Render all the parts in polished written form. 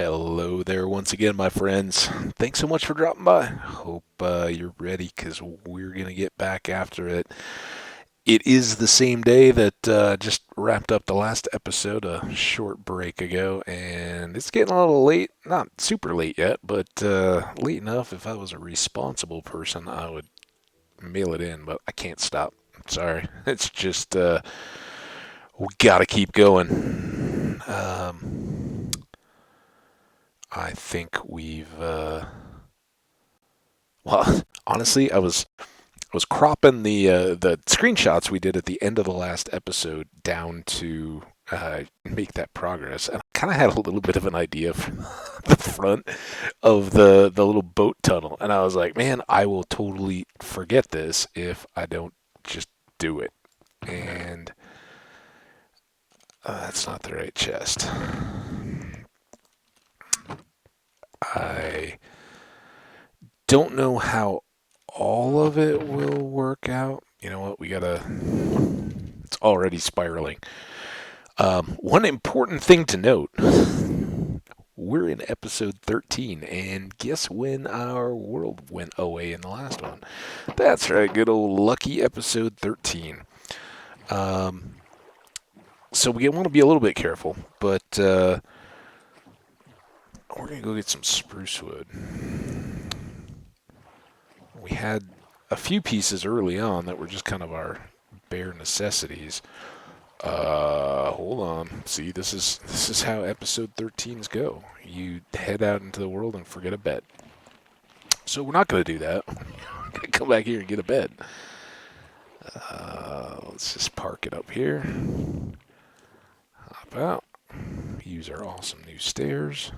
Hello there once again, my friends. Thanks so much for dropping by. Hope you're ready because we're going to get back after it. It is the same day that just wrapped up the last episode a short break ago, and it's getting a little late. Not super late yet, but late enough. If I was a responsible person, I would mail it in, but I can't stop. Sorry. It's just, we got to keep going. I think well, honestly, I was cropping the screenshots we did at the end of the last episode down to make that progress, and I kind of had a little bit of an idea from the front of the little boat tunnel, and I was like, man, I will totally forget this if I don't just do it. And that's not the right chest. I don't know how all of it will work out. You know what? It's already spiraling. One important thing to note, we're in episode 13, and guess when our world went away in the last one? That's right, good old lucky episode 13. Um, so we want to be a little bit careful, but we're going to go get some spruce wood. We had a few pieces early on that were just kind of our bare necessities. Hold on. See, this is how episode 13s go. You head out into the world and forget a bed. So we're not going to do that. We're going to come back here and get a bed. Let's just park it up here. Hop out. Use our awesome new stairs.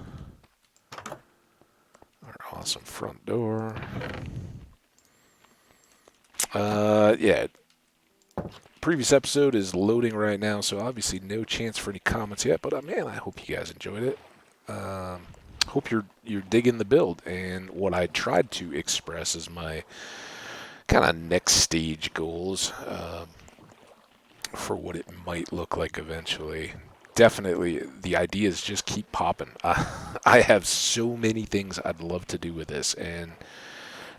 Our awesome front door. Yeah. Previous episode is loading right now, so obviously no chance for any comments yet. But man, I hope you guys enjoyed it. Hope you're digging the build, and what I tried to express is my kind of next stage goals for what it might look like eventually. Definitely, the ideas just keep popping. I have so many things I'd love to do with this, and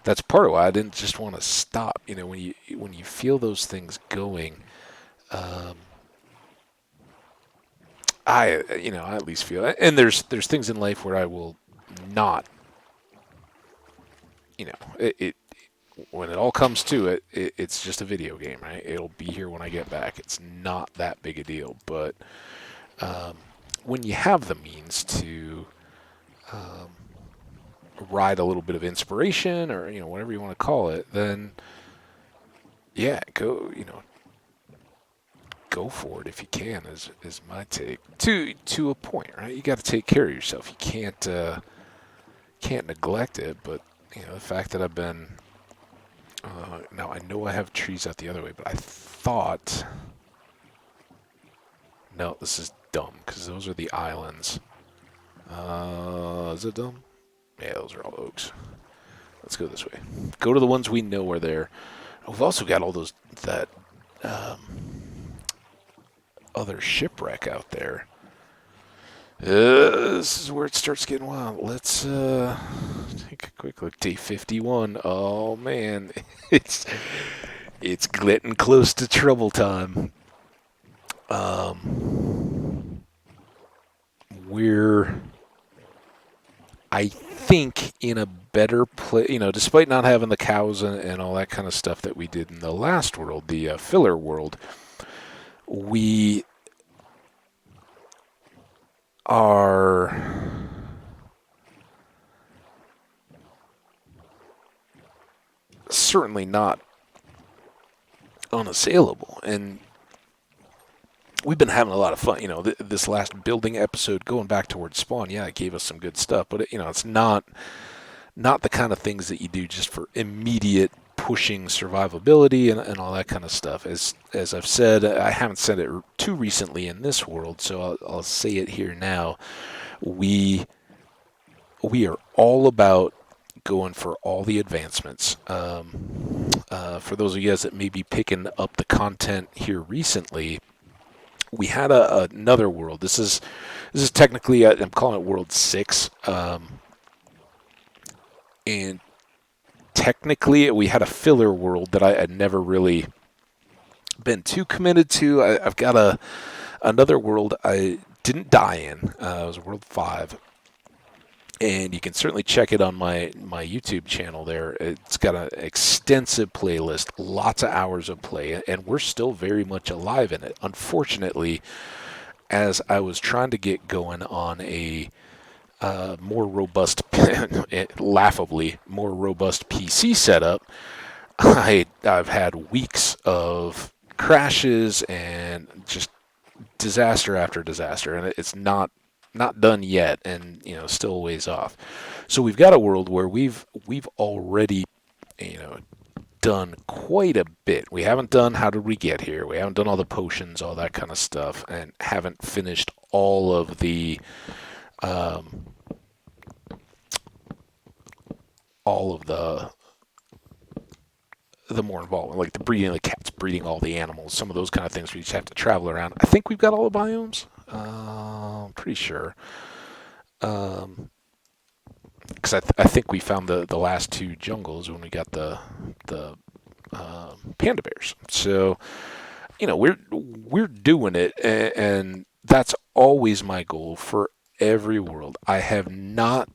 that's part of why I didn't just want to stop. You know, when you feel those things going, um, I at least feel it. And there's things in life where I will not, it when it all comes to it, it's just a video game, right? It'll be here when I get back. It's not that big a deal, but um, when you have the means to um, ride a little bit of inspiration, or whatever you want to call it, then yeah, go for it if you can. Is my take to a point, right? You got to take care of yourself. You can't neglect it. But the fact that I've been now I know I have trees out the other way, but I thought no, this is dumb because those are the islands. Is it dumb? Yeah, those are all oaks. Let's go this way. Go to the ones we know are there. We've also got all those that other shipwreck out there. This is where it starts getting wild. Let's take a quick look. Day 51. Oh man, it's getting close to trouble time. We're, I think, in a better place. Despite not having the cows and all that kind of stuff that we did in the last world, the filler world, we are certainly not unassailable, and we've been having a lot of fun. This last building episode, going back towards spawn, yeah, it gave us some good stuff, but it's not the kind of things that you do just for immediate pushing survivability and all that kind of stuff. As I've said, I haven't said it too recently in this world, so I'll say it here now. We are all about going for all the advancements. For those of you guys that may be picking up the content here recently, we had another world. This is technically I'm calling it World 6, and technically we had a filler world that I had never really been too committed to. I've got another world I didn't die in. It was World 5, and you can certainly check it on my YouTube channel there. It's got an extensive playlist, lots of hours of play, and we're still very much alive in it. Unfortunately, as I was trying to get going on a more robust, laughably more robust PC setup, I've had weeks of crashes and just disaster after disaster, and it's not done yet, and still a ways off. So we've got a world where we've already done quite a bit. We haven't done how did we get here. We haven't done all the potions, all that kind of stuff, and haven't finished all of um, the more involved, like the breeding of the cats, breeding all the animals, some of those kind of things. We just have to travel around. I think we've got all the biomes. I'm pretty sure. Because I think we found the last two jungles when we got the panda bears. So we're doing it, and that's always my goal for every world. I have not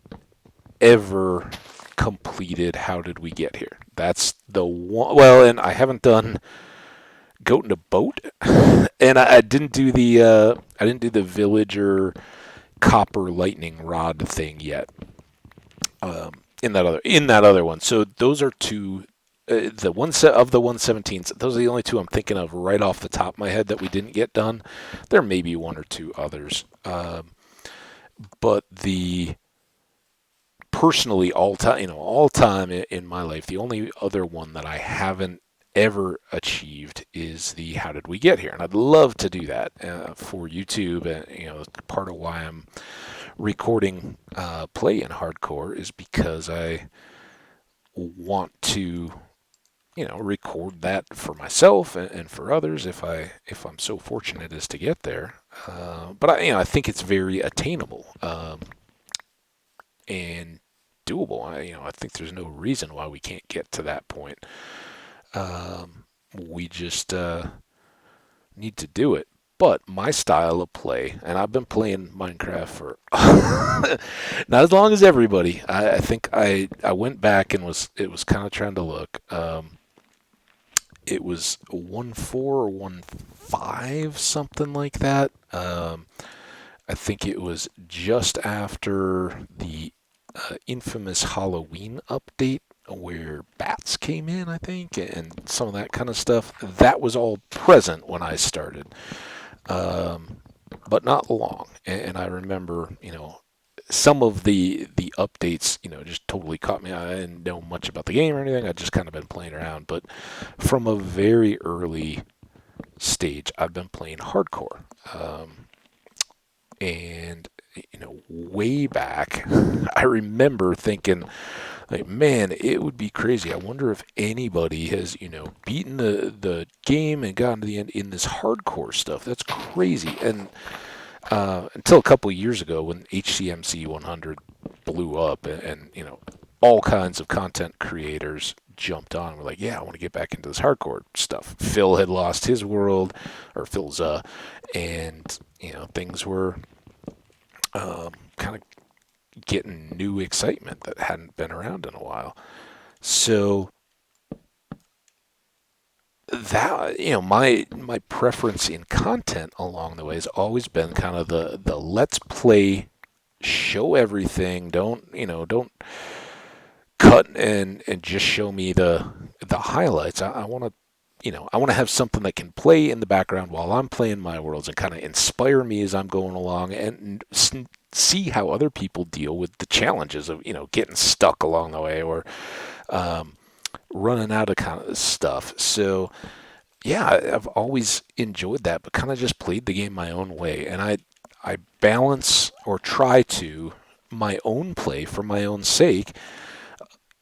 ever completed How Did We Get Here. That's the one. Well, and I haven't done Goat in a Boat, and I didn't do the villager copper lightning rod thing yet. In that other one. So those are two. The one set of the 117s. Those are the only two I'm thinking of right off the top of my head that we didn't get done. There may be one or two others, but the personally all time in my life, the only other one that I haven't ever achieved is the How Did We Get Here, and I'd love to do that for YouTube. And part of why I'm recording play in hardcore is because I want to record that for myself and for others if I'm so fortunate as to get there. But I think it's very attainable and doable. I think there's no reason why we can't get to that point. We just need to do it. But my style of play, and I've been playing Minecraft for not as long as everybody. I think I went back and it was kind of trying to look. It was 1.4 or 1.5, something like that. I think it was just after the infamous Halloween update where bats came in, I think, and some of that kind of stuff. That was all present when I started. But not long. And I remember, some of the updates, just totally caught me. I didn't know much about the game or anything. I'd just kind of been playing around. But from a very early stage, I've been playing hardcore. And, way back, I remember thinking, like, man, it would be crazy. I wonder if anybody has, beaten the game and gotten to the end in this hardcore stuff. That's crazy. And until a couple of years ago when HCMC 100 blew up and all kinds of content creators jumped on. We're like, yeah, I want to get back into this hardcore stuff. Phil had lost his world, or Phil's, and, things were kind of getting new excitement that hadn't been around in a while. So that my preference in content along the way has always been kind of the let's play, show everything, don't cut and just show me the highlights. I want to I want to have something that can play in the background while I'm playing my worlds and kind of inspire me as I'm going along and see how other people deal with the challenges of, getting stuck along the way or running out of kind of stuff. So, yeah, I've always enjoyed that, but kind of just played the game my own way. And I balance or try to my own play for my own sake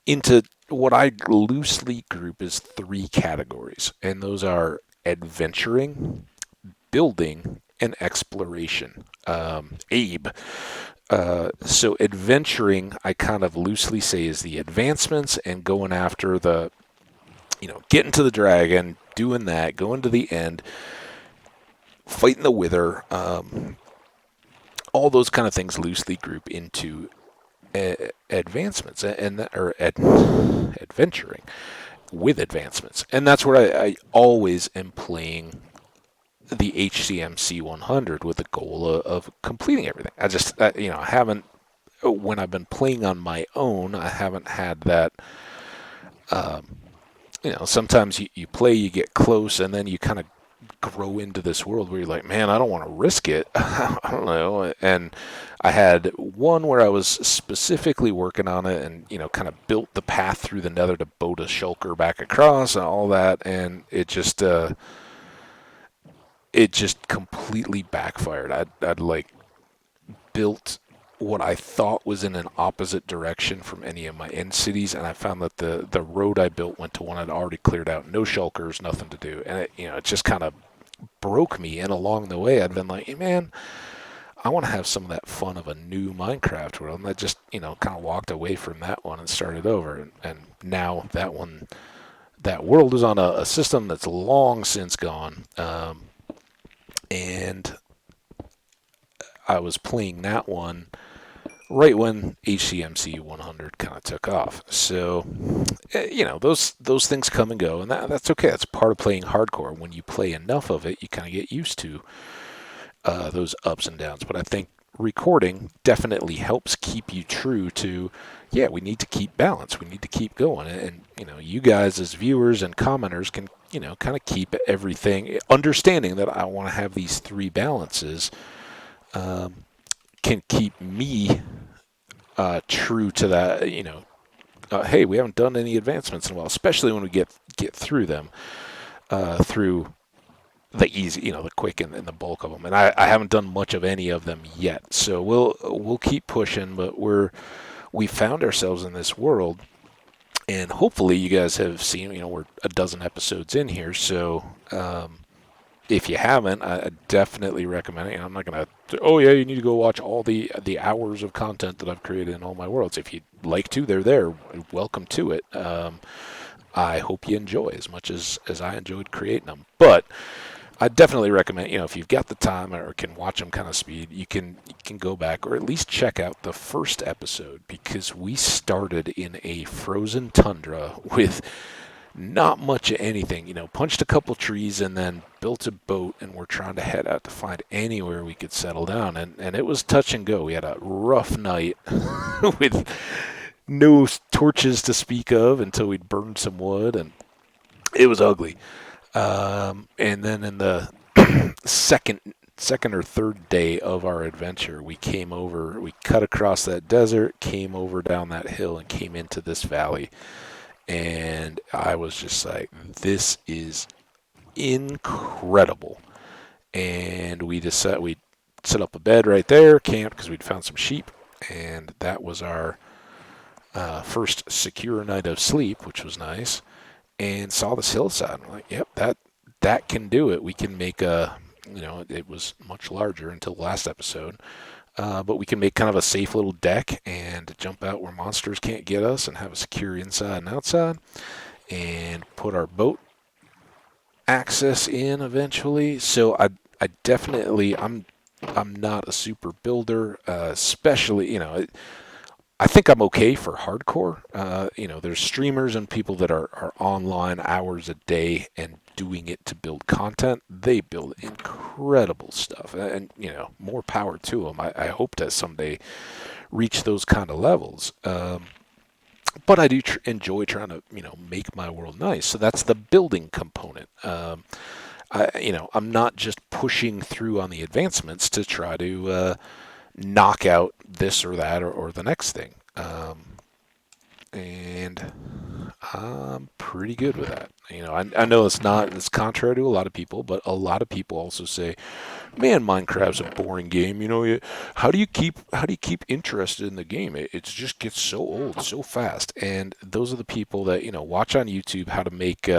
into what I loosely group as three categories, and those are adventuring, building, and exploration. Abe. So adventuring, I kind of loosely say, is the advancements and going after the, getting to the dragon, doing that, going to the end, fighting the wither. All those kind of things loosely group into advancements or adventuring with advancements, and that's where I always am playing the HCMC 100 with the goal of completing everything. I haven't, when I've been playing on my own, I haven't had that. Sometimes you play, you get close, and then you kind of grow into this world where you're like, man, I don't want to risk it. I don't know. And I had one where I was specifically working on it and, kind of built the path through the nether to boat a shulker back across and all that. And it just completely backfired. I'd like built what I thought was in an opposite direction from any of my end cities, and I found that the road I built went to one I'd already cleared out. No shulkers, nothing to do. And it just kind of broke me. And along the way, I'd been like, hey, man, I want to have some of that fun of a new Minecraft world. And I just, kind of walked away from that one and started over. And now that world is on a system that's long since gone. And I was playing that one right when HCMC 100 kind of took off. So, those things come and go, and that's okay. That's part of playing hardcore. When you play enough of it, you kind of get used to those ups and downs. But I think recording definitely helps keep you true to, we need to keep balance. We need to keep going. And you guys as viewers and commenters can, kind of keep everything, understanding that I want to have these three balances, can keep me true to that. Hey, we haven't done any advancements in a while, especially when we get through them, through the easy, the quick and the bulk of them. And I haven't done much of any of them yet, so we'll keep pushing. But we found ourselves in this world, and hopefully you guys have seen. We're a dozen episodes in here, so. If you haven't, I definitely recommend it. I'm not going to, you need to go watch all the hours of content that I've created in all my worlds. If you'd like to, they're there. Welcome to it. I hope you enjoy as much as I enjoyed creating them. But I definitely recommend, if you've got the time or can watch them kind of speed, you can go back or at least check out the first episode, because we started in a frozen tundra with not much of anything, punched a couple trees and then built a boat, and we're trying to head out to find anywhere we could settle down. And it was touch and go. We had a rough night with no torches to speak of until we'd burned some wood, and it was ugly. And then in the second or third day of our adventure, we cut across that desert, came over down that hill, and came into this valley. And I was just like, this is incredible. And we decided we'd set up a bed right there, camped, because we'd found some sheep. And that was our first secure night of sleep, which was nice. And saw this hillside. I'm like, yep, that can do it. We can make it was much larger until the last episode. But we can make kind of a safe little deck and jump out where monsters can't get us, and have a secure inside and outside, and put our boat access in eventually. So I definitely, I'm not a super builder, especially, I think I'm okay for hardcore. There's streamers and people that are online hours a day and doing it to build content. They build incredible stuff, and more power to them. I hope to someday reach those kind of levels. But I do enjoy trying to make my world nice. So that's the building component. I'm not just pushing through on the advancements to try to knock out this or that or the next thing. And I'm pretty good with that. I know it's contrary to a lot of people, but a lot of people also say, man, Minecraft's a boring game. How do you keep interested in the game? It just gets so old so fast. And those are the people that, watch on YouTube how to make,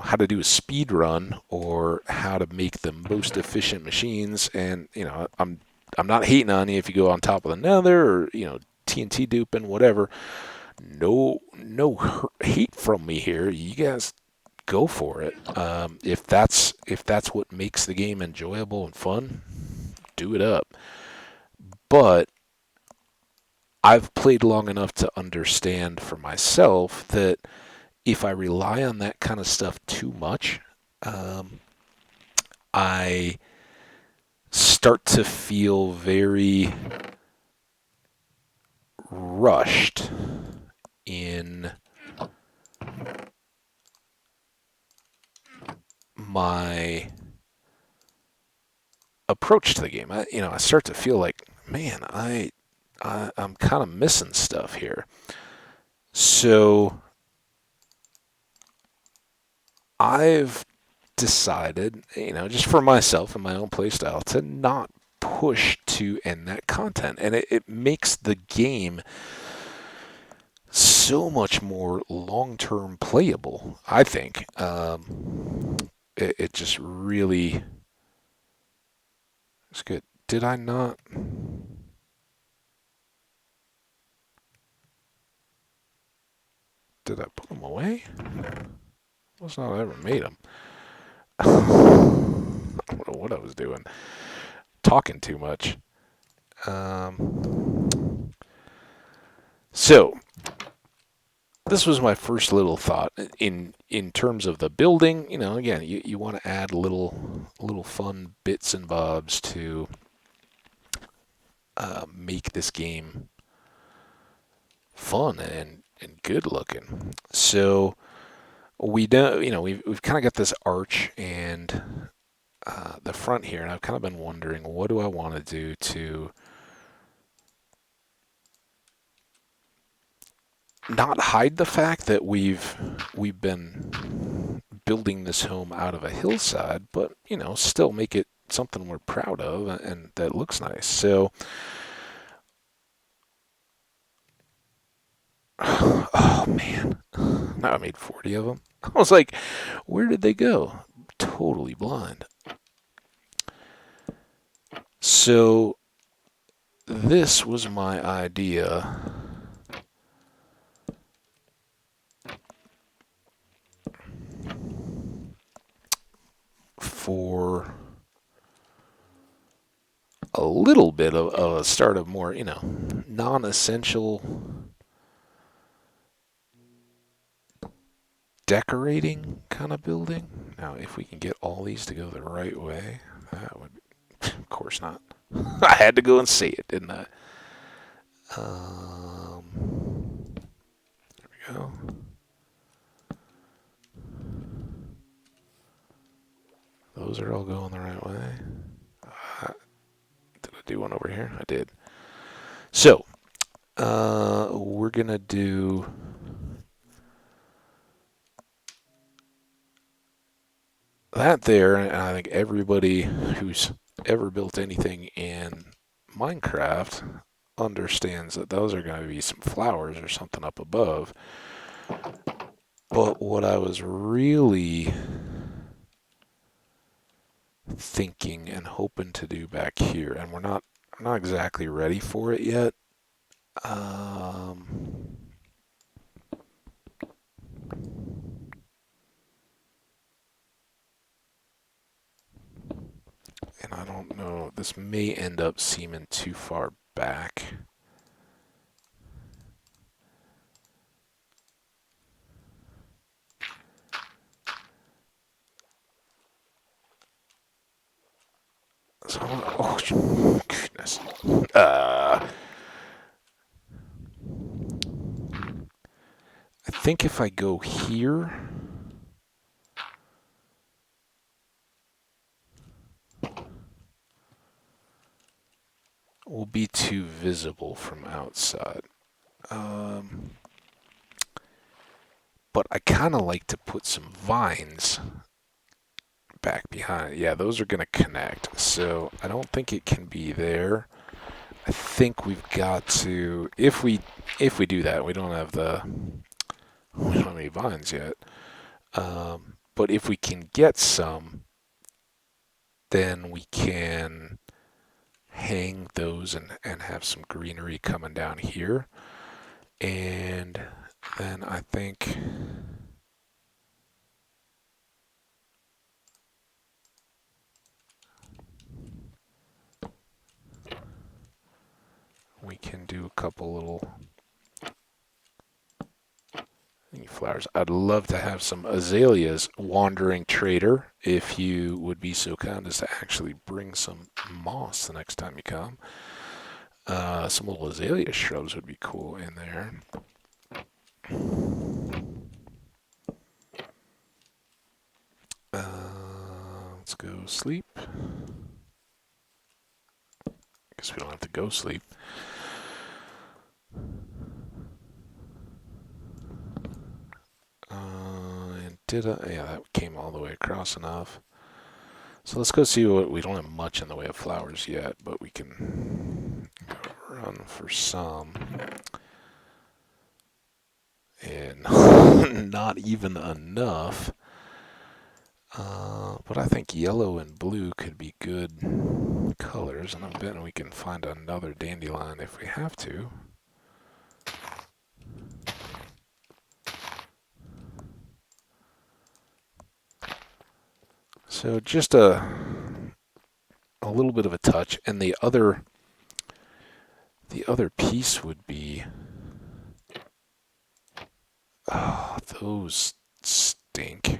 how to do a speed run or how to make the most efficient machines. And I'm not hating on you if you go on top of the nether or TNT duping, whatever. No hate from me here. You guys go for it. If that's what makes the game enjoyable and fun, do it up. But I've played long enough to understand for myself that if I rely on that kind of stuff too much, um, I start to feel very rushed in my approach to the game. I start to feel like, man, I'm kind of missing stuff here. So I've decided, just for myself and my own playstyle, to not push to end that content. And it makes the game so much more long-term playable, I think. It just really is good. Did I not? Did I put them away? Must not have ever made them. I don't know what I was doing. Talking too much. So this was my first little thought in terms of the building. Again, you want to add little fun bits and bobs to make this game fun and good looking. So we do, we've kind of got this arch and the front here, and I've kind of been wondering, what do I want to do to not hide the fact that we've been building this home out of a hillside, but still make it something we're proud of and that looks nice. So, oh man, now I made 40 of them. I was like, where did they go? Totally blind. So this was my idea for a little bit of a start of more, non-essential decorating kind of building. Now, if we can get all these to go the right way, that would, of course not. I had to go and see it, didn't I? There we go. Those are all going the right way. Did I do one over here? I did. So, we're going to do that there, and I think everybody who's ever built anything in Minecraft understands that those are going to be some flowers or something up above. But what I was really thinking and hoping to do back here, and I'm not exactly ready for it yet. And I don't know, this may end up seeming too far back. So, oh, goodness. I think if I go here, will be too visible from outside. But I kind of like to put some vines back behind. Yeah, those are going to connect. So I don't think it can be there. I think we've got to, if we do that, we don't have any vines yet. But But if we can get some, then we can hang those and have some greenery coming down here. And then I think we can do a couple little flowers. I'd love to have some azaleas, wandering trader, if you would be so kind as to actually bring some moss the next time you come. Some little azalea shrubs would be cool in there. Let's go sleep. Guess we don't have to go sleep. Yeah, that came all the way across enough. So let's go see what, we don't have much in the way of flowers yet, but we can run for some. And not even enough. But I think yellow and blue could be good colors, and I'm betting we can find another dandelion if we have to. So just a little bit of a touch, and the other piece would be, those stink.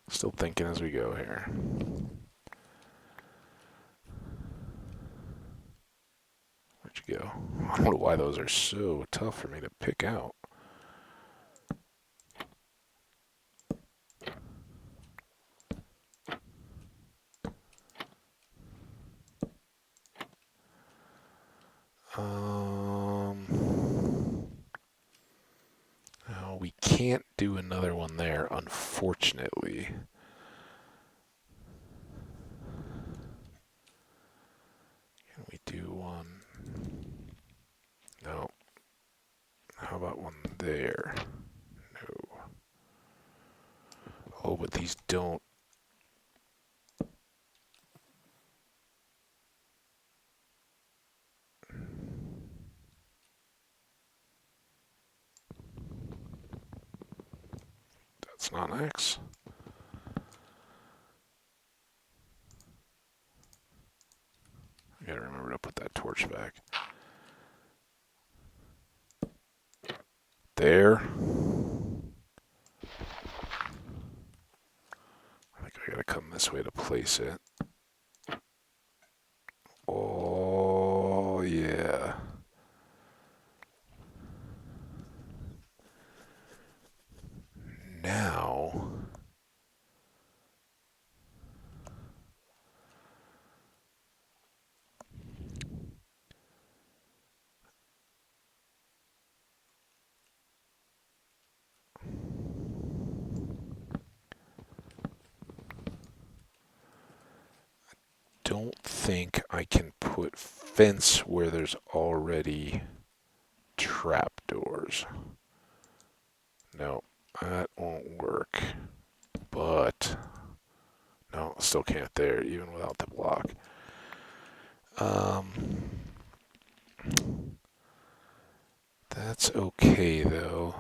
Still thinking as we go here. Where'd you go? I don't know why those are so tough for me to pick out. No, we can't do another one there, unfortunately. Can we do one? No. How about one there? No. Oh, but these don't. That's not an X. I gotta remember to put that torch back. There. I think I gotta come this way to place it. Oh, yeah. Now. Don't think I can put fence where there's already trapdoors. No, that won't work. But no, still can't there, even without the block. That's okay though.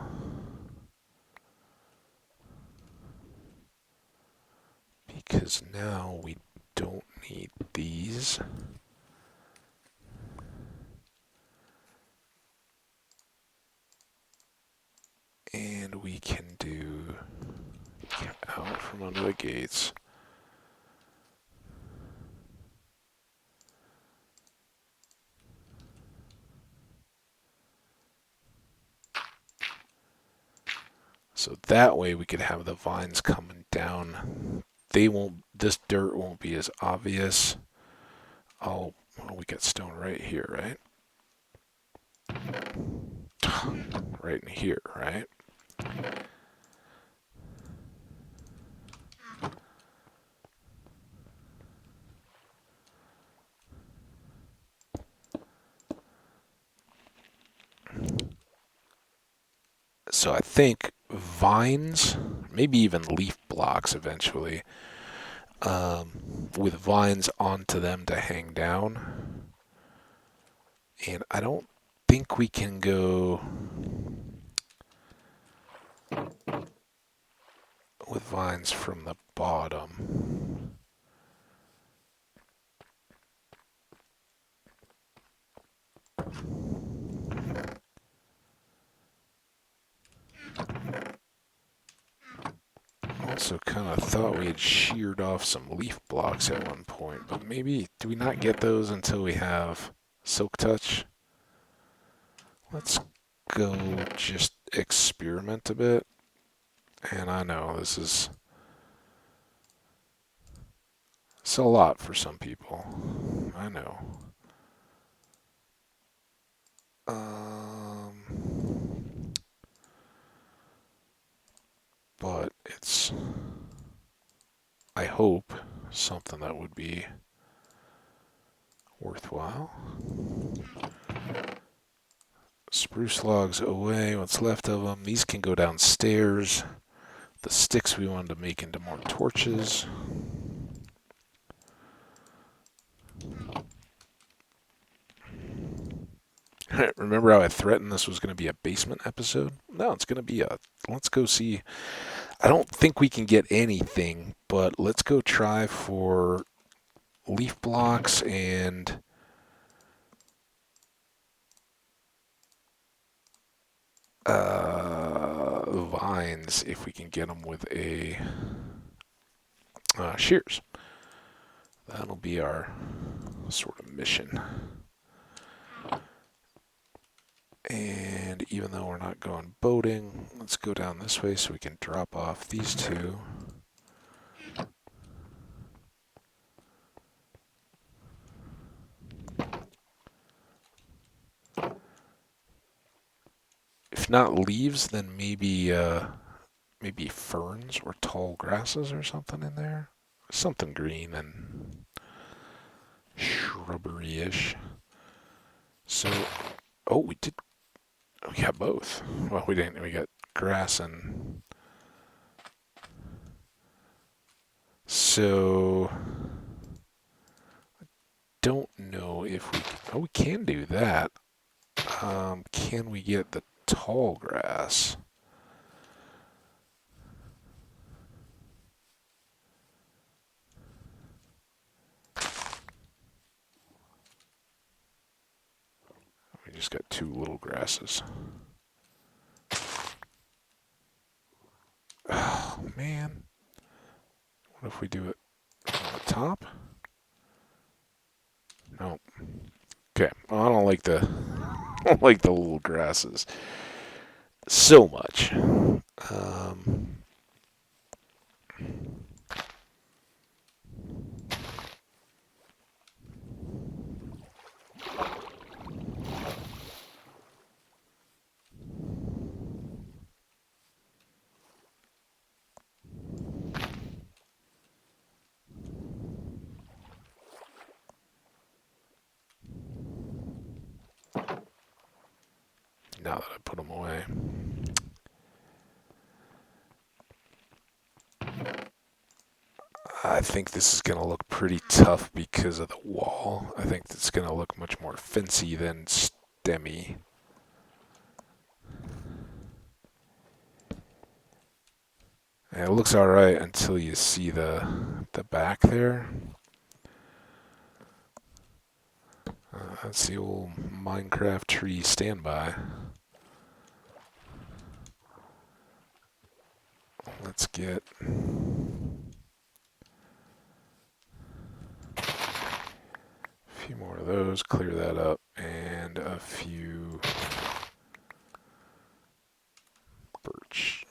Because now we don't need these. And we can do get out from under the gates. So that way we could have the vines coming down. This dirt won't be as obvious. Oh, well, we got stone right here, right? Right in here, right? So I think vines, maybe even leaf blocks eventually, with vines onto them to hang down. And I don't think we can go with vines from the bottom. Also kind of thought we had sheared off some leaf blocks at one point, but maybe, do we not get those until we have Silk Touch? Let's go just experiment a bit. And I know it's a lot for some people. I know. But it's, I hope, something that would be worthwhile. Spruce logs away, what's left of them. These can go downstairs. The sticks we wanted to make into more torches. Remember how I threatened this was going to be a basement episode? No, it's going to be a, let's go see. I don't think we can get anything, but let's go try for leaf blocks and vines if we can get them with a shears. That'll be our sort of mission. And even though we're not going boating, let's go down this way so we can drop off these two. If not leaves, then maybe ferns or tall grasses or something in there. Something green and shrubbery-ish. So, oh, we got both. Well, we didn't. We got grass and... So, don't know if we... Oh, we can do that. Can we get the tall grass? We just got two little grasses. Oh, man. What if we do it on the top? No. Okay. Well, I don't like the I don't like the little grasses so much. Now that I put them away. I think this is going to look pretty tough because of the wall. I think it's going to look much more fencey than stemmy. And it looks alright until you see the back there. That's the old Minecraft tree standby. Let's get a few more of those, clear that up, and a few birch.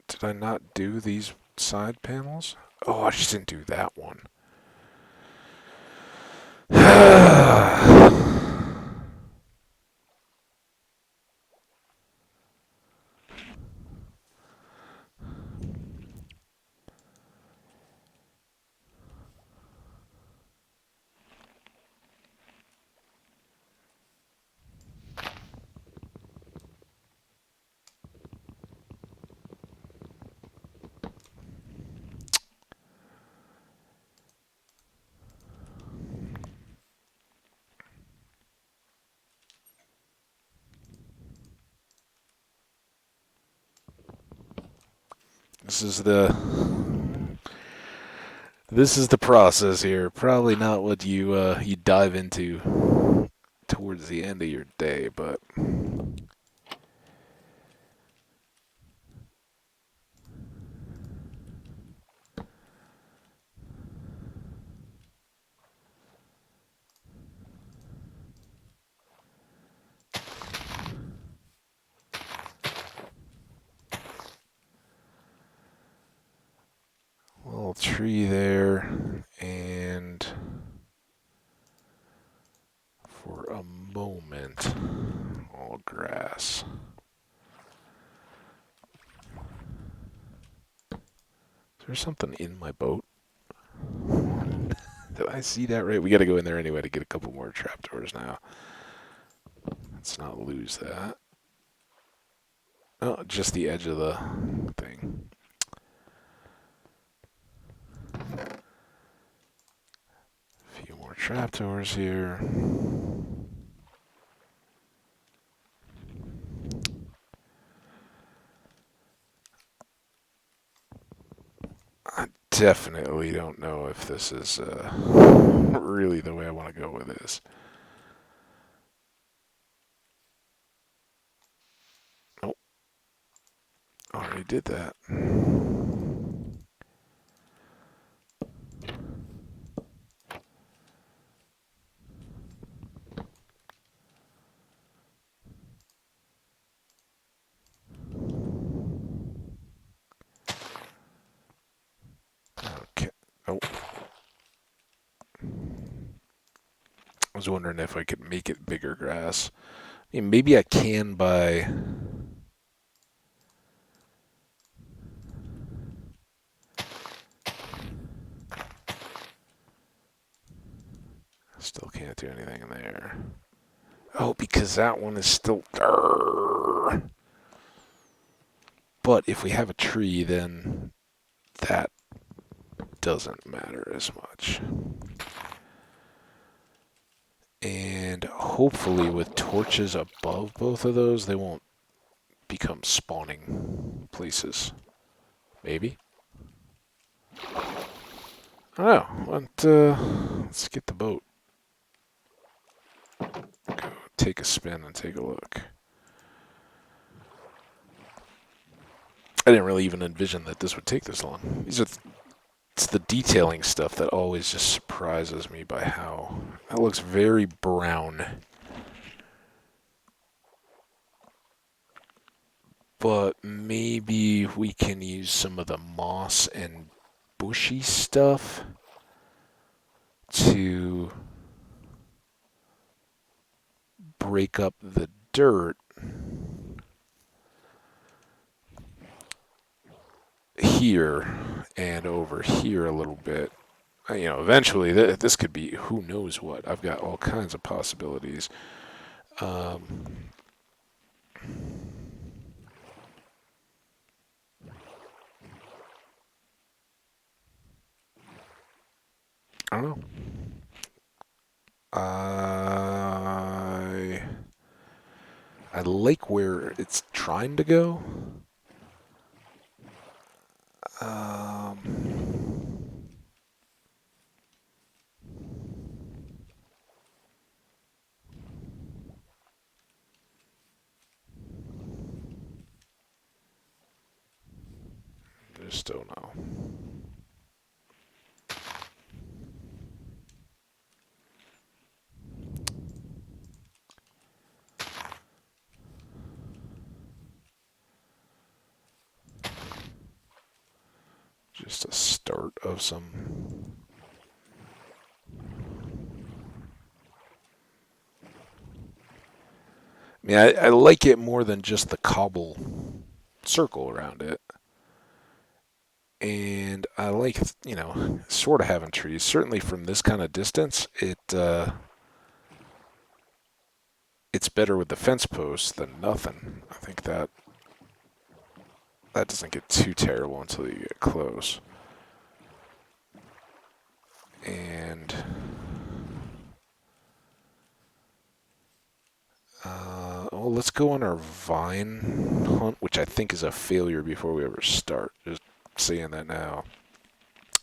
Did I not do these side panels? Oh, I just didn't do that one. This is the this is the process here. Probably not what you dive into towards the end of your day, but a little tree there, and for a moment, all grass. Is there something in my boat? Did I see that right? We got to go in there anyway to get a couple more trapdoors now. Let's not lose that. Oh, just the edge of the thing. A few more trapdoors here. I definitely don't know if this is really the way I want to go with this. Nope, already did that. Okay. Nope. I was wondering if I could make it bigger grass. I mean, maybe I can by... Still can't do anything in there. Oh, because that one is still... But if we have a tree, then that doesn't matter as much. And hopefully with torches above both of those, they won't become spawning places. Maybe? I don't know. Let's get the boat. Go take a spin and take a look. I didn't really even envision that this would take this long. It's the detailing stuff that always just surprises me by how that looks very brown. But maybe we can use some of the moss and bushy stuff to break up the dirt here and over here a little bit. Eventually this could be who knows what. I've got all kinds of possibilities. Um, I don't know. I like where it's trying to go. Um, just don't know. Just a start of some. I mean, I like it more than just the cobble circle around it. And I like, sort of having trees. Certainly from this kind of distance, it's better with the fence posts than nothing. I think that doesn't get too terrible until you get close. And well, let's go on our vine hunt, which I think is a failure before we ever start. Just saying that now.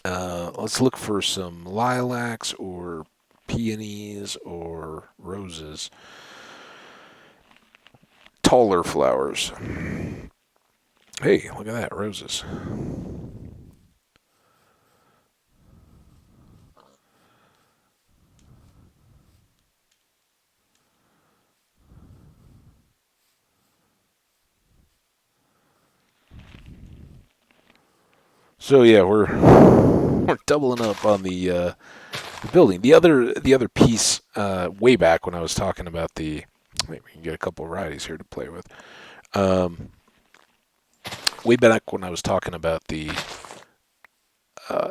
Let's look for some lilacs or peonies or roses. Taller flowers. Hey, look at that, roses. So yeah, we're doubling up on the building. The other piece, way back when I was talking about the, maybe we can get a couple of varieties here to play with. Um, Way back when I was talking about the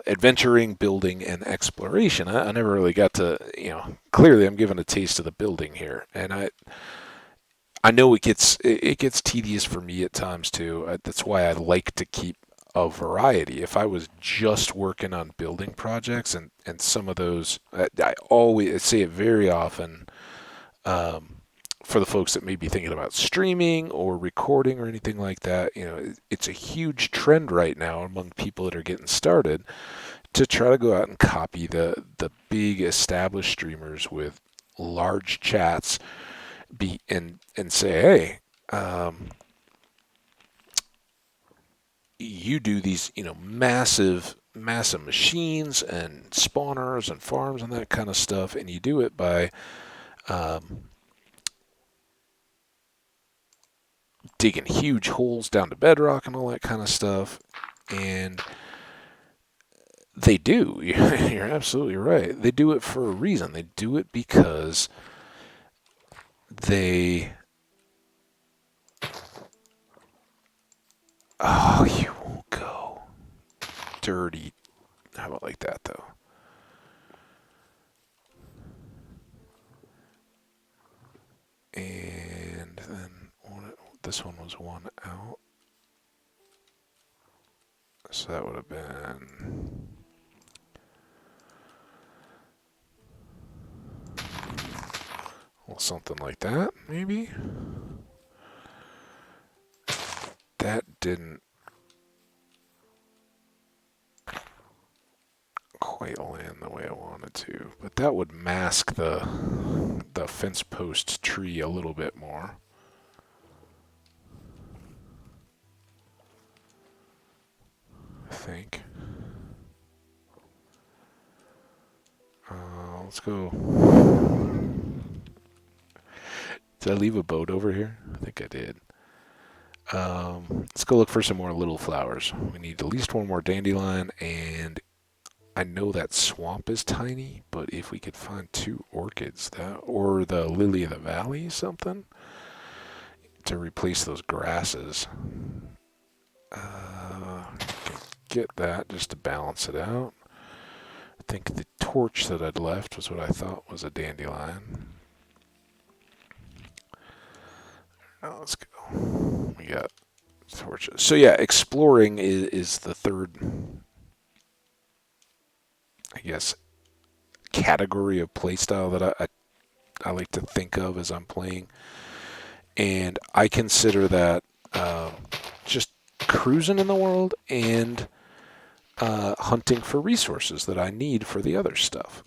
adventuring, building, and exploration, I never really got to, clearly I'm giving a taste of the building here, and I know it gets tedious for me at times too. That's why I like to keep a variety. If I was just working on building projects and some of those, I always say it very often, um, for the folks that may be thinking about streaming or recording or anything like that. It's a huge trend right now among people that are getting started to try to go out and copy the big established streamers with large chats, and say, hey, you do these, massive machines and spawners and farms and that kind of stuff, and you do it by um, digging huge holes down to bedrock and all that kind of stuff. And they do. You're absolutely right. They do it for a reason. They do it because they. Oh, you won't go. Dirty. How about like that, though? And then this one was one out. So that would have been. Well, something like that, maybe? That didn't quite land the way I wanted to, but that would mask the fence post tree a little bit more. I think. Let's go. Did I leave a boat over here? I think I did. Let's go look for some more little flowers. We need at least one more dandelion, and I know that swamp is tiny, but if we could find 2 orchids, or the lily of the valley, something to replace those grasses. Get that just to balance it out. I think the torch that I'd left was what I thought was a dandelion. Now let's go. We got torches. So yeah, exploring is the third, I guess, category of playstyle that I like to think of as I'm playing. And I consider that just cruising in the world and hunting for resources that I need for the other stuff.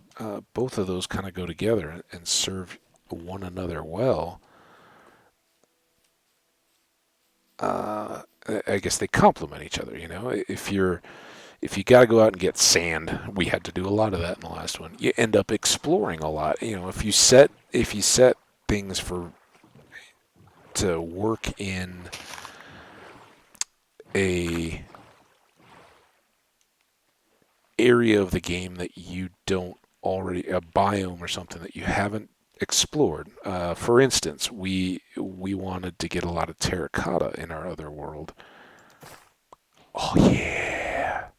Both of those kind of go together and serve one another well. I guess they complement each other. If you got to go out and get sand, we had to do a lot of that in the last one. You end up exploring a lot. If you set things to work in a area of the game that you don't already, a biome or something that you haven't explored. For instance, we wanted to get a lot of terracotta in our other world. Oh yeah.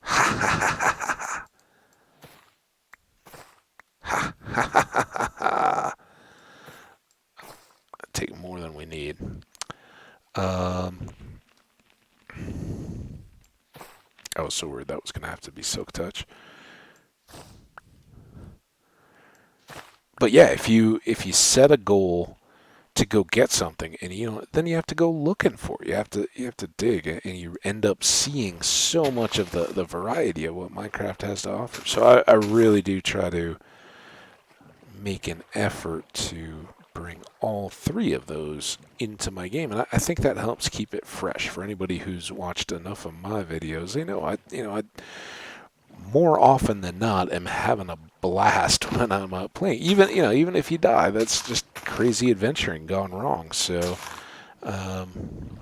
Ha ha ha ha ha ha ha ha. Take more than we need. Um, I was so worried that was gonna have to be silk touch. But yeah, if you set a goal to go get something, and then you have to go looking for it. You have to dig, and you end up seeing so much of the variety of what Minecraft has to offer. So I really do try to make an effort to bring all three of those into my game, and I think that helps keep it fresh for anybody who's watched enough of my videos. I more often than not am having a blast when I'm out playing. Even if you die, that's just crazy adventuring gone wrong. So I'm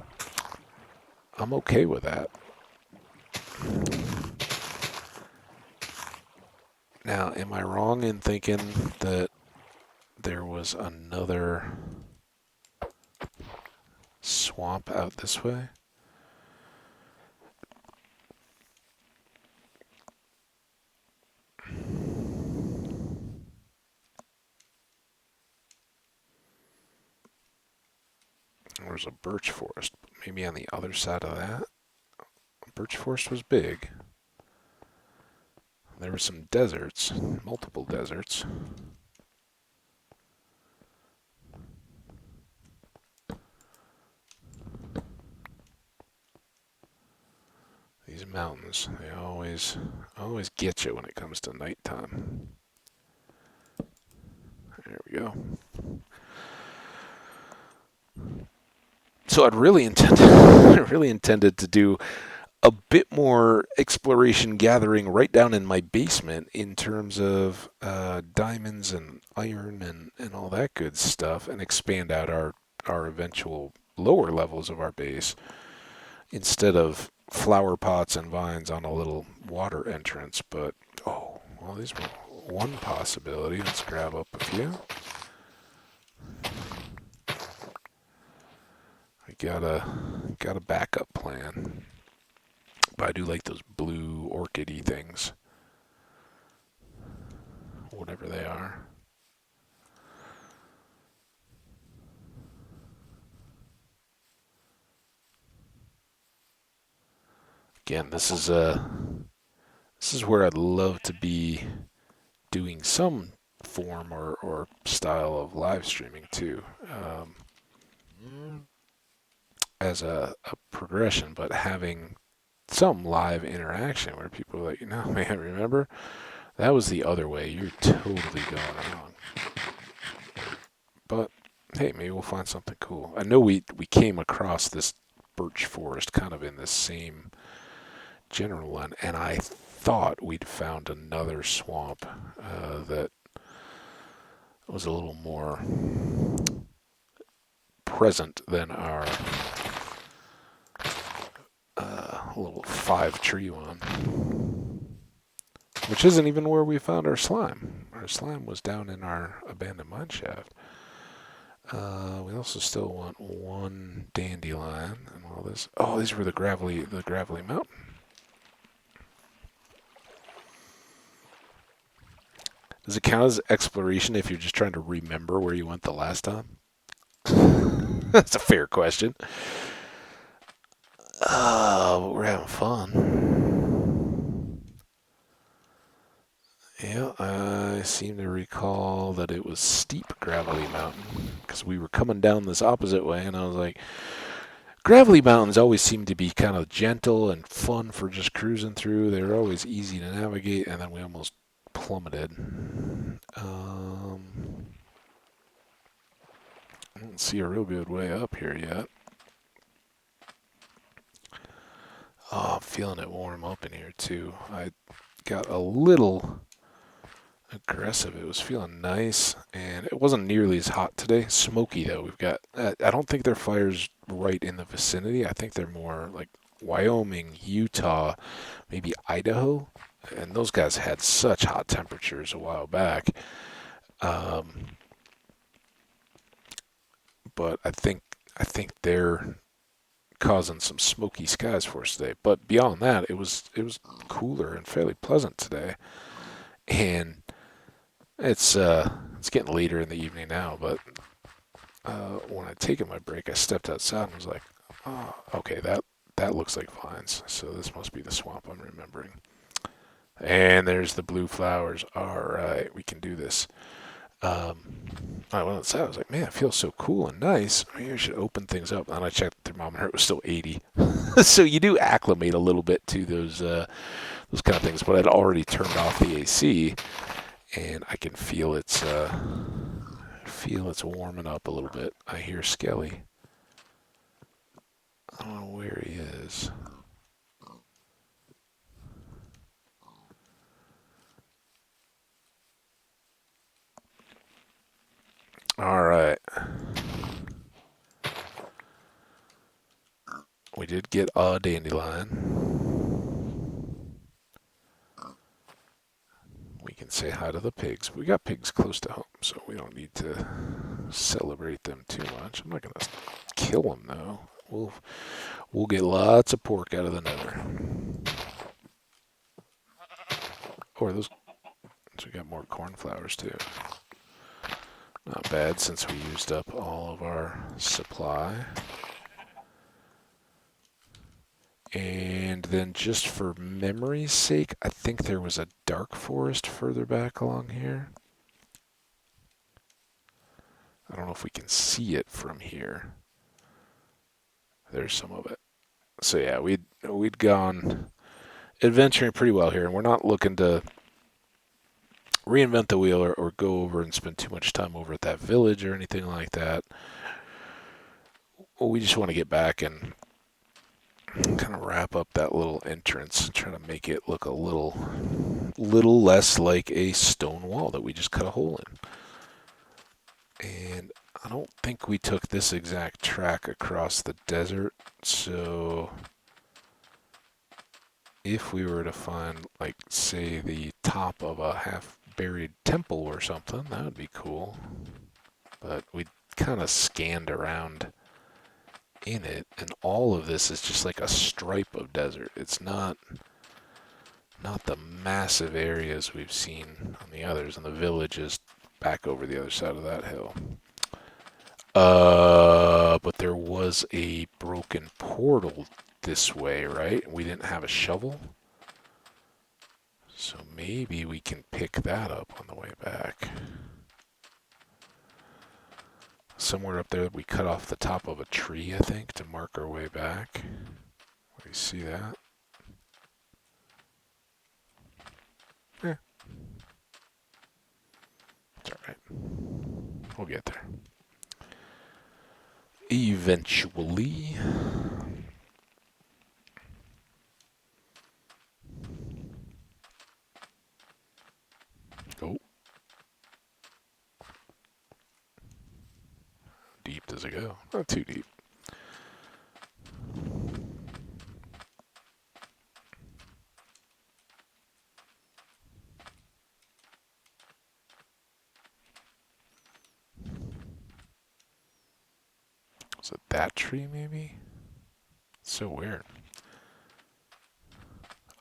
okay with that. Now, am I wrong in thinking that there was another swamp out this way? There was a birch forest, but maybe on the other side of that. Birch forest was big. There were some deserts, multiple deserts. These mountains, they always get you when it comes to nighttime. There we go. So I'd really intended to do a bit more exploration gathering right down in my basement in terms of diamonds and iron and all that good stuff, and expand out our eventual lower levels of our base instead of flower pots and vines on a little water entrance. But these were one possibility. Let's grab up a few. I got a backup plan. But I do like those blue orchid-y things. Whatever they are. Again, this is where I'd love to be doing some form or style of live streaming too, as a progression, but having some live interaction where people are like, man, remember? That was the other way. You're totally going wrong. But hey, maybe we'll find something cool. I know we came across this birch forest kind of in the same general one, and I thought we'd found another swamp that was a little more present than our little 5-tree one, which isn't even where we found our slime. Our slime was down in our abandoned mine shaft. We also still want one dandelion and all this. Oh, these were the gravelly mountain. Does it count as exploration if you're just trying to remember where you went the last time? That's a fair question. But we're having fun. Yeah, I seem to recall that it was steep gravelly mountain because we were coming down this opposite way, and I was like, gravelly mountains always seem to be kind of gentle and fun for just cruising through. They're always easy to navigate, and then we almost plummeted. I don't see a real good way up here yet. Oh, I'm feeling it warm up in here too. I got a little aggressive. It was feeling nice, and it wasn't nearly as hot today. Smoky though. We've got. I don't think their fire's right in the vicinity. I think they're more like Wyoming, Utah, maybe Idaho, and those guys had such hot temperatures a while back. Um, but I think they're causing some smoky skies for us today. But beyond that, it was cooler and fairly pleasant today. And it's getting later in the evening now, but when I taken my break, I stepped outside and was like, oh, okay, that looks like vines. So this must be the swamp I'm remembering. And there's the blue flowers. All right, we can do this. Um, I went outside. I was like, man, it feels so cool and nice. Maybe I should open things up. And I checked the thermometer; it was still 80. So you do acclimate a little bit to those kind of things. But I'd already turned off the AC, and I can feel it's warming up a little bit. I hear Skelly. I don't know where he is. All right. We did get a dandelion. We can say hi to the pigs. We got pigs close to home, so we don't need to celebrate them too much. I'm not gonna kill them though. We'll get lots of pork out of the nether. Or those. So we got more cornflowers too. Not bad since we used up all of our supply. And then just for memory's sake, I think there was a dark forest further back along here. I don't know if we can see it from here. There's some of it. So yeah, we'd gone adventuring pretty well here, and we're not looking to reinvent the wheel or go over and spend too much time over at that village or anything like that. Well, we just want to get back and kind of wrap up that little entrance and try to make it look a little less like a stone wall that we just cut a hole in. And I don't think we took this exact track across the desert, so if we were to find, like, say, the top of a half-buried temple or something, that would be cool. But we kind of scanned around in it, and all of this is just like a stripe of desert. It's not the massive areas we've seen on the others, and the village is back over the other side of that hill. But there was a broken portal this way, right? We didn't have a shovel. So maybe we can pick that up on the way back. Somewhere up there, we cut off the top of a tree, I think, to mark our way back. We see that? Yeah. It's alright. We'll get there. Eventually. Oh. Deep does it go? Not too deep. Was it that tree, maybe? It's so weird.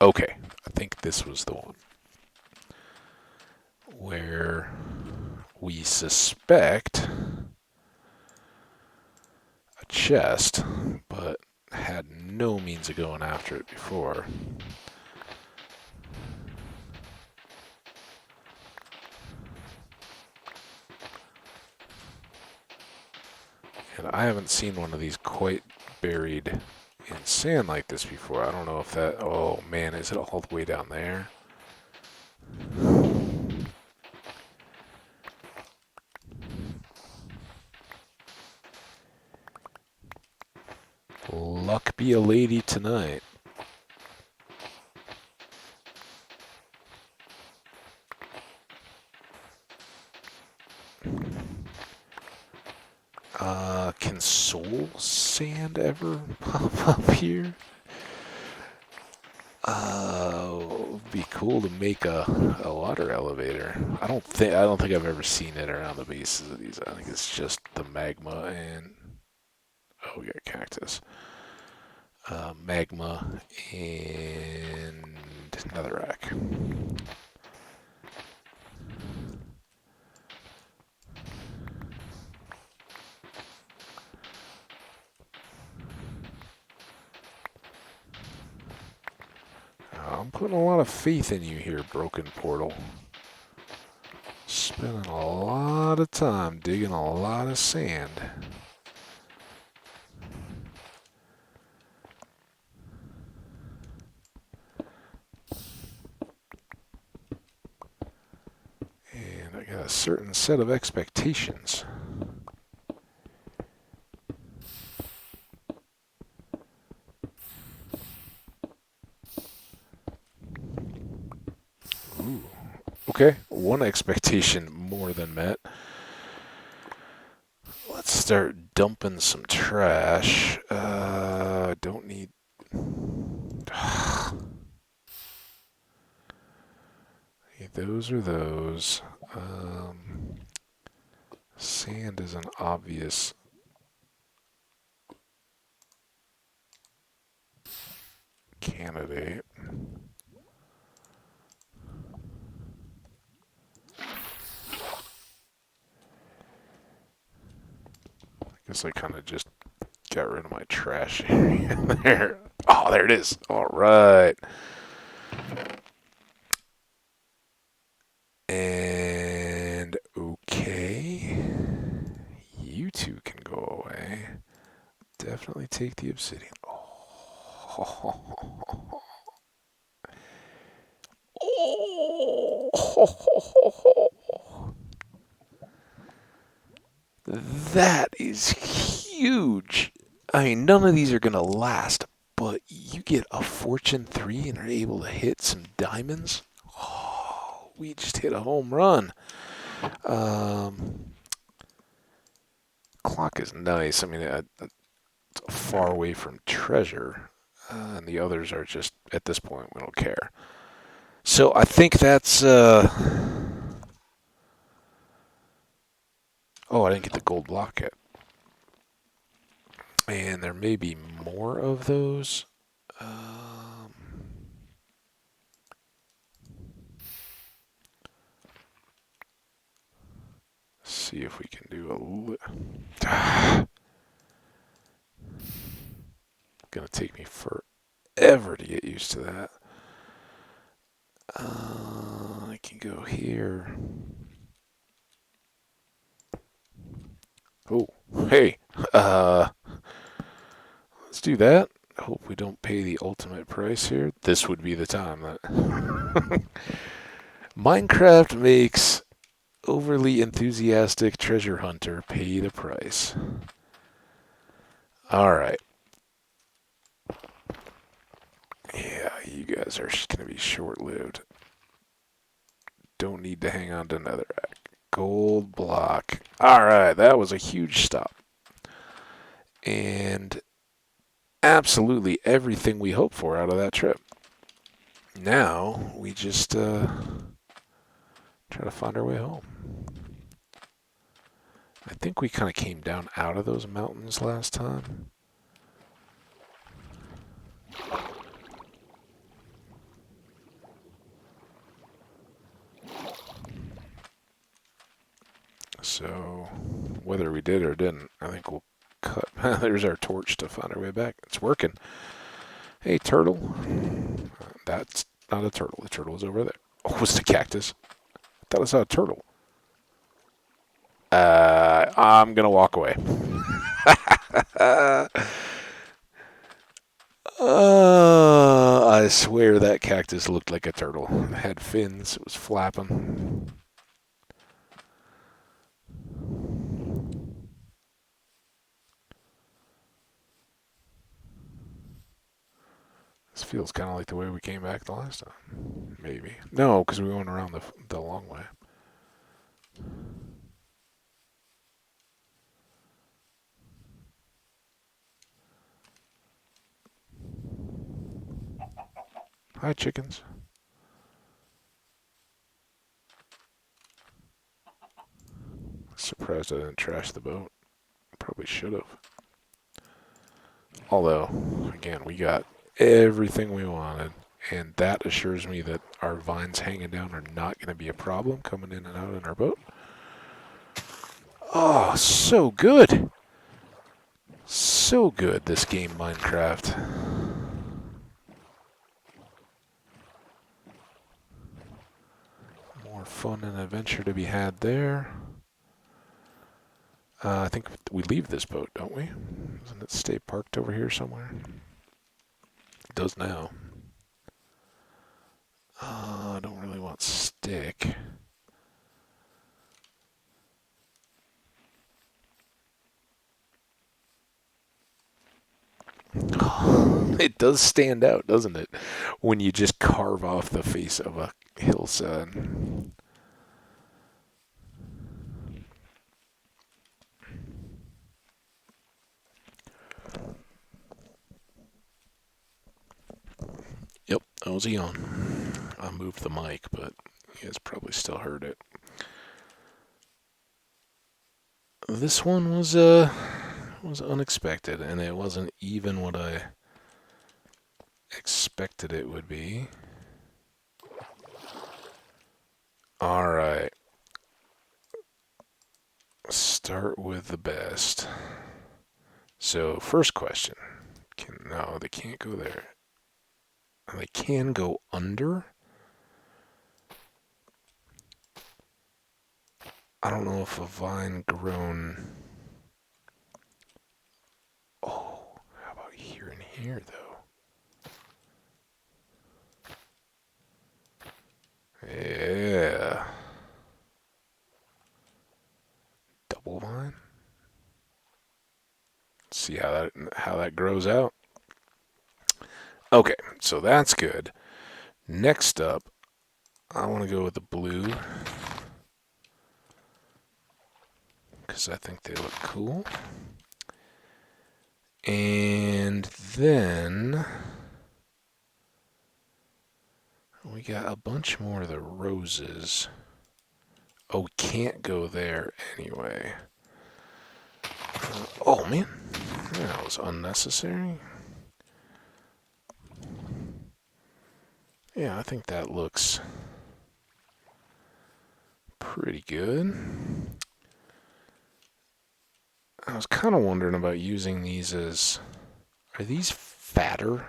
Okay, I think this was the one where we suspect a chest, but had no means of going after it before. And I haven't seen one of these quite buried in sand like this before. I don't know if that... Oh, man, is it all the way down there? Luck be a lady tonight. Can soul sand ever pop up here? It'd be cool to make a water elevator. I don't think I've ever seen it around the bases of these. I think it's just the magma and we got cactus. Magma and netherrack. I'm putting a lot of faith in you here, Broken Portal. Spending a lot of time digging a lot of sand. And I got a certain set of expectations. Ooh. Okay, one expectation more than met. Let's start dumping some trash. Don't need... Those are those. Sand is an obvious candidate. I guess I kind of just got rid of my trash area there. Oh, there it is. All right. And okay. You two can go away. Definitely take the obsidian. Oh. That is huge. I mean, none of these are going to last, but you get a Fortune 3 and are able to hit some diamonds. Oh, we just hit a home run. Clock is nice. I mean, it's far away from treasure, and the others are just, at this point, we don't care. So I think that's... Oh, I didn't get the gold block yet. And there may be more of those. See if we can do Gonna take me forever to get used to that. I can go here. Oh, hey. Let's do that. Hope we don't pay the ultimate price here. This would be the time that Minecraft makes overly enthusiastic treasure hunter pay the price. All right. Yeah, you guys are going to be short-lived. Don't need to hang on to netherrack. Gold block. All right, that was a huge stop. And absolutely everything we hoped for out of that trip. Now we just try to find our way home. I think we kind of came down out of those mountains last time. So whether we did or didn't, I think we'll cut. There's our torch to find our way back. It's working. Hey, turtle. That's not a turtle. The turtle is over there. Oh, it's the cactus. I thought I saw a turtle. I'm going to walk away. I swear that cactus looked like a turtle. It had fins. It was flapping. This feels kind of like the way we came back the last time. Maybe. No, because we went around the long way. Hi, chickens. Surprised I didn't trash the boat. Probably should have. Although, again, we got everything we wanted, and that assures me that our vines hanging down are not going to be a problem coming in and out in our boat. Oh, so good. So good, this game, Minecraft. More fun and adventure to be had there. I think we leave this boat, don't we? Doesn't it stay parked over here somewhere? It does now. I don't really want stick. It does stand out, doesn't it? When you just carve off the face of a hillside. Yep, that was Eon. I moved the mic, but you guys probably still heard it. This one was unexpected, and it wasn't even what I expected it would be. All right. Start with the best. So, first question. No, they can't go there. They can go under. I don't know if a vine grown. Oh, how about here and here, though? Yeah. Double vine. See how that grows out. Okay, so that's good. Next up, I want to go with the blue because I think they look cool. And then we got a bunch more of the roses. Oh, we can't go there anyway. Oh, man. That was unnecessary. Yeah, I think that looks pretty good. I was kind of wondering about using these as... Are these fatter?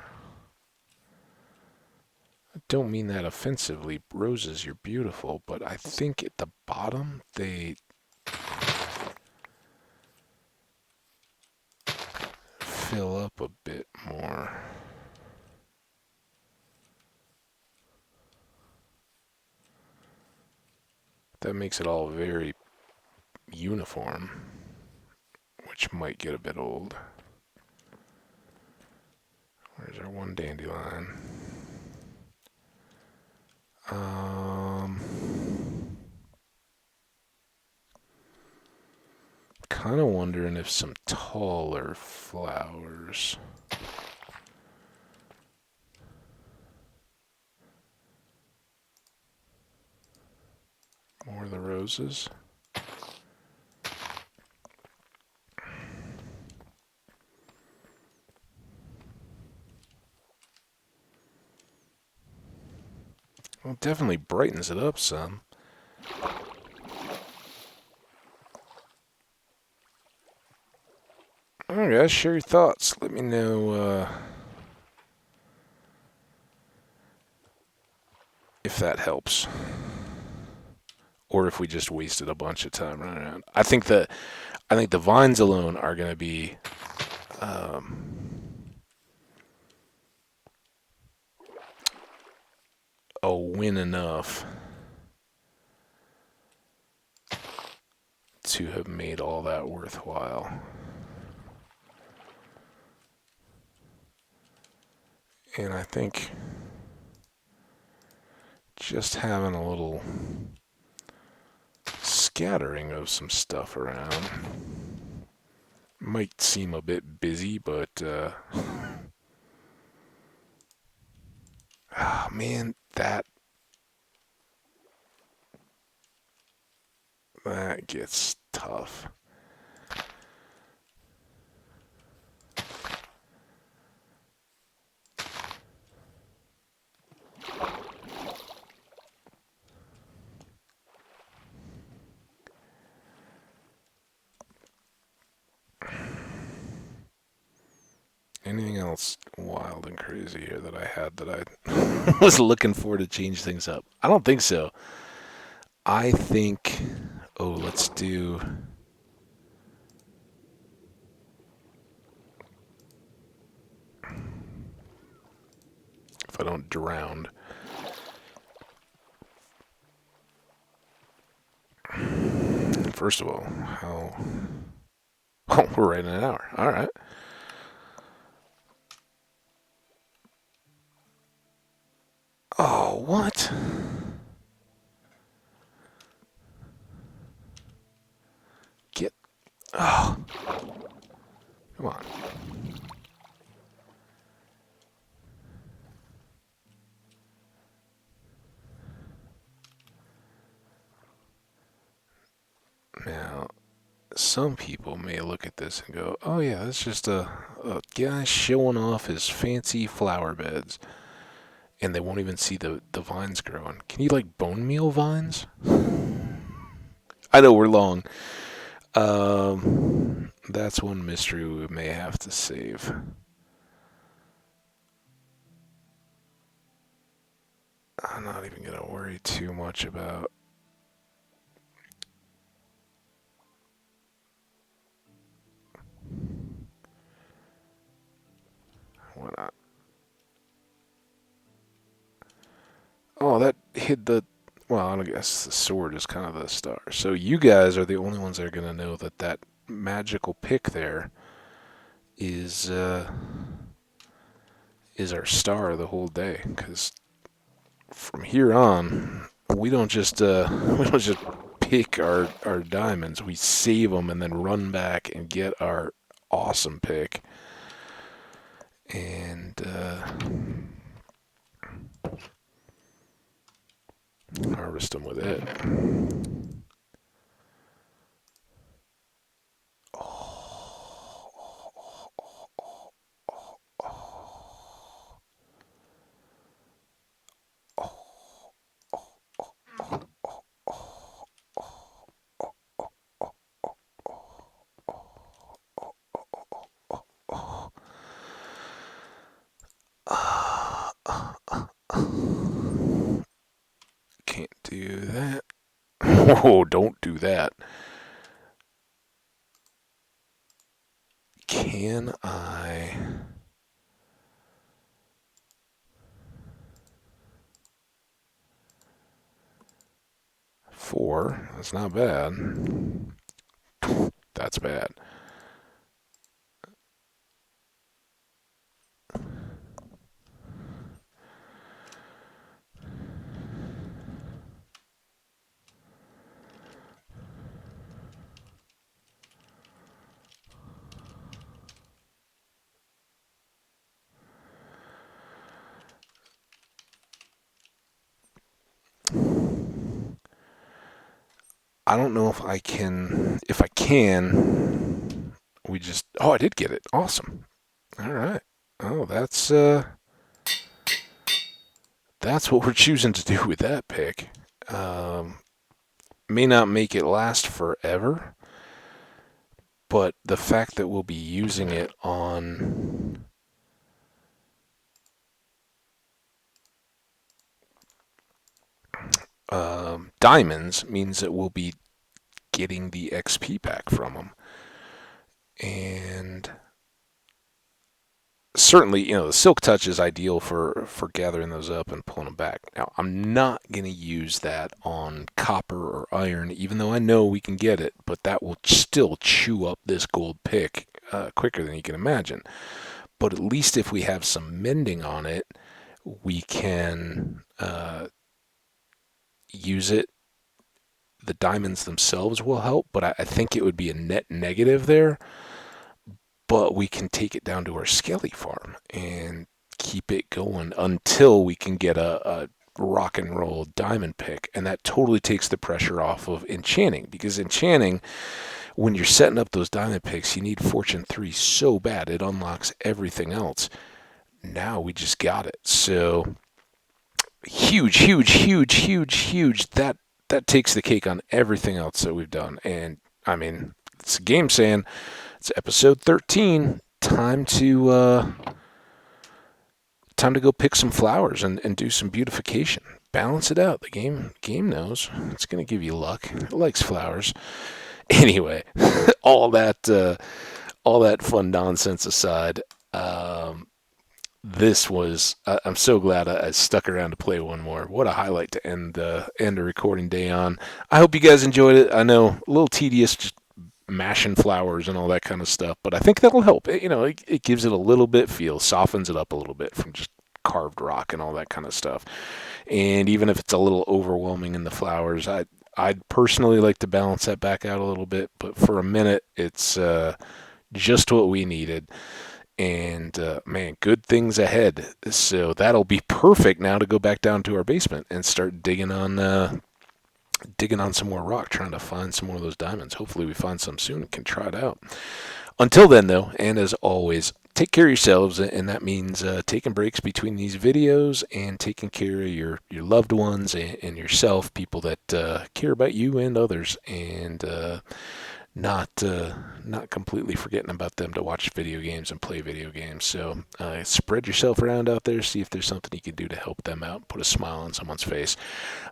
I don't mean that offensively. Roses, you're beautiful, but I think at the bottom they fill up a bit more. That makes it all very uniform, which might get a bit old. Where's our one dandelion? Kind of wondering if some taller flowers. More of the roses. Well, it definitely brightens it up some. Alright guys, share your thoughts. Let me know if that helps. Or if we just wasted a bunch of time running around. I think the vines alone are going to be a win enough to have made all that worthwhile. And I think just having a little scattering of some stuff around might seem a bit busy, but Oh, man, that gets tough. Anything else wild and crazy here that I had that I was looking for to change things up? I don't think so. I think, oh, let's do, if I don't drown. First of all, how, oh, we're right in an hour. All right. Oh, what? Get, oh, come on. Now, some people may look at this and go, oh, yeah, that's just a guy showing off his fancy flower beds. And they won't even see the vines growing. Can you like bone meal vines? I know we're long. That's one mystery we may have to save. I'm not even gonna worry too much about what I. Oh, that hit the. Well, I guess the sword is kind of the star. So you guys are the only ones that are gonna know that that magical pick there is is our star the whole day. Because from here on, we don't just we don't just pick our diamonds. We save them and then run back and get our awesome pick and harvest them with it. Can't do that. Oh, don't do that. Can I? Four. That's not bad. That's bad. I don't know if I can. If I can, we just. Oh, I did get it. Awesome. All right. Oh, that's what we're choosing to do with that pick. Um, may not make it last forever, but the fact that we'll be using it on diamonds means that we'll be getting the XP back from them. And certainly, the Silk Touch is ideal for gathering those up and pulling them back. Now, I'm not going to use that on copper or iron, even though I know we can get it, but that will still chew up this gold pick quicker than you can imagine. But at least if we have some mending on it, we can use it. The diamonds themselves will help, but I think it would be a net negative there. But we can take it down to our skelly farm, and keep it going until we can get a rock and roll diamond pick, and that totally takes the pressure off of enchanting, because enchanting, when you're setting up those diamond picks, you need Fortune 3 so bad it unlocks everything else. Now we just got it. So huge. That takes the cake on everything else that we've done. And I mean, it's a game saying it's episode 13. Time to go pick some flowers and do some beautification. Balance it out. The game knows it's gonna give you luck. It likes flowers. Anyway, all that fun nonsense aside, this was. I'm so glad I stuck around to play one more. What a highlight to end a recording day on. I hope you guys enjoyed it. I know a little tedious, just mashing flowers and all that kind of stuff, but I think that'll help. It gives it a little bit feel, softens it up a little bit from just carved rock and all that kind of stuff. And even if it's a little overwhelming in the flowers, I'd personally like to balance that back out a little bit, but for a minute, it's just what we needed. And man, good things ahead. So that'll be perfect now to go back down to our basement and start digging on some more rock, trying to find some more of those diamonds. Hopefully we find some soon and can try it out. Until then, though, and as always, take care of yourselves, and that means taking breaks between these videos and taking care of your loved ones and yourself, people that care about you and others, and not completely forgetting about them to watch video games and play video games. So spread yourself around out there, see if there's something you can do to help them out, put a smile on someone's face.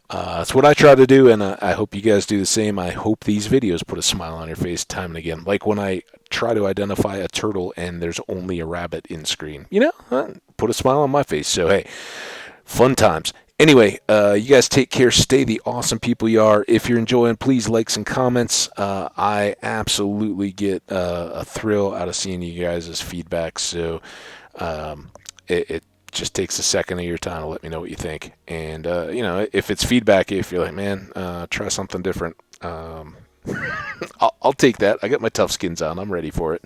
That's what I try to do, and I hope you guys do the same. I hope these videos put a smile on your face time and again, like when I try to identify a turtle and there's only a rabbit in screen. Put a smile on my face. So hey, fun times. Anyway, you guys take care. Stay the awesome people you are. If you're enjoying, please likes and comments. I absolutely get a thrill out of seeing you guys' feedback. So it just takes a second of your time to let me know what you think. And, if it's feedback, if you're like, man, try something different, I'll take that. I got my tough skins on. I'm ready for it.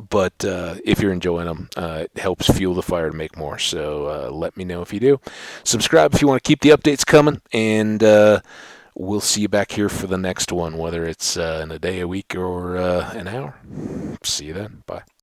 But if you're enjoying them, it helps fuel the fire to make more. So let me know if you do. Subscribe if you want to keep the updates coming. And we'll see you back here for the next one, whether it's in a day, a week, or an hour. See you then. Bye.